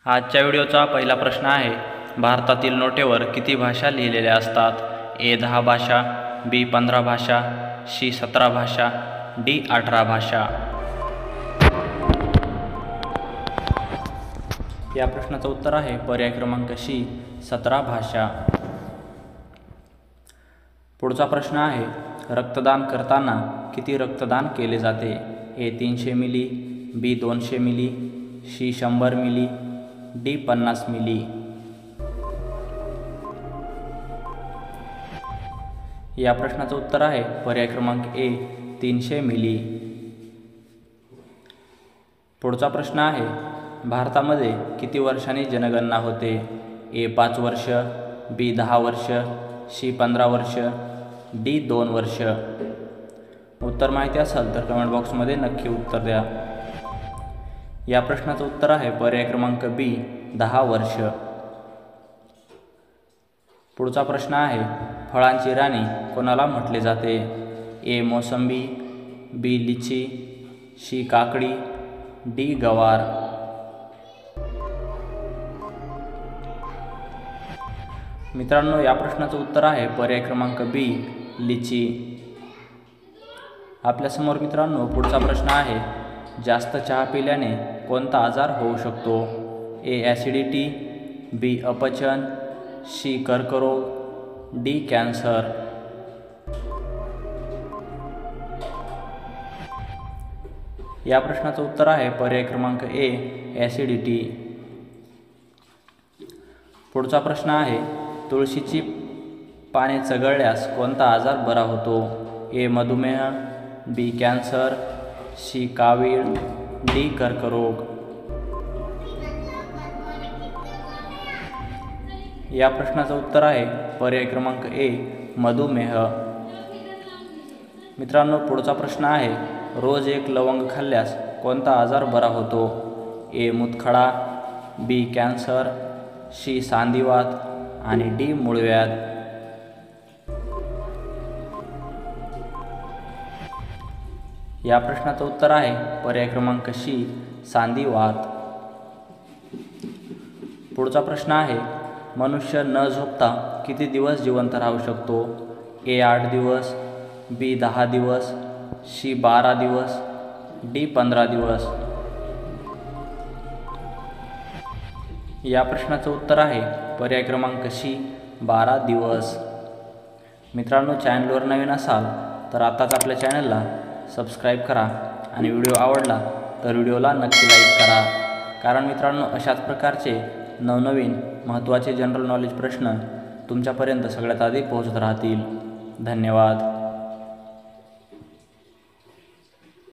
आजच्या व्हिडिओचा पहिला प्रश्न आहे, भारतातील नोटेवर किती भाषा लिहिलेल्या असतात? ए 10 भाषा, बी 15 भाषा, सी 17 भाषा, डी 18 भाषा. या प्रश्नाचं उत्तर आहे पर्याय क्रमांक सी 17 भाषा. पुढचा प्रश्न आहे, रक्तदान करताना किती रक्तदान केले जाते? A 300 ml, B 200 ml, C 100 ml, D 50 ml. या प्रश्नाचं उत्तर आहे पर्याय क्रमांक ए 300 मिली. पुढचा प्रश्न आहे, भारतामध्ये किती वर्षांनी जनगणना होते? ए 5 वर्ष, बी 10 वर्ष, सी 15 वर्ष, डी 2 वर्ष. उत्तर माहिती असेल तर कमेंट बॉक्समध्ये नक्की उत्तर द्या. या प्रश्नाचं उत्तर आहे पर्याय क्रमांक बी 10 वर्ष. पुढचा प्रश्न आहे, फळांची राणी कोणाला म्हटले जाते? ए मोसंबी, बी लिची, सी काकडी, डी गवार. मित्रांनो, या प्रश्नाचं उत्तर आहे पर्याय क्रमांक बी लिची. आपल्यासमोर मित्रांनो पुढचा प्रश्न आहे, जास्त चहा पिल्याने कोणता आजार होऊ शकतो? ए ॲसिडिटी, बी अपचन, सी कर्करोग, डी कॅन्सर. या प्रश्नाचं उत्तर आहे पर्याय क्रमांक ए ॲसिडिटी. पुढचा प्रश्न आहे, तुळशीची पाने चघळल्यास कोणता आजार बरा होतो? ए मधुमेह, बी कॅन्सर, सी कावीळ, डी कर्करोग. या प्रश्नाचं उत्तर आहे पर्याय क्रमांक ए मधुमेह. मित्रांनो, पुढचा प्रश्न आहे, रोज एक लवंग खाल्ल्यास कोणता आजार बरा होतो? ए मूतखडा, बी कॅन्सर, सी सांधिवात आणि डी मूळव्याध. या प्रश्नाचं उत्तर आहे पर्याय क्रमांक सी सांधिवात. पुढचा प्रश्न आहे, मनुष्य न झोपता किती दिवस जिवंत राहू शकतो? ए 8 दिवस, बी 10 दिवस, सी 12 दिवस, डी 15 दिवस. या प्रश्नाचं उत्तर आहे पर्याय क्रमांक सी 12 दिवस. मित्रांनो, चॅनलवर नवीन असाल तर आताच आपल्या चॅनलला सबस्क्राईब करा आणि व्हिडिओ आवडला तर व्हिडिओला नक्की लाईक करा, कारण मित्रांनो अशाच प्रकारचे नवनवीन महत्त्वाचे जनरल नॉलेज प्रश्न तुमच्यापर्यंत सगळ्यात आधी पोहोचत राहतील. धन्यवाद.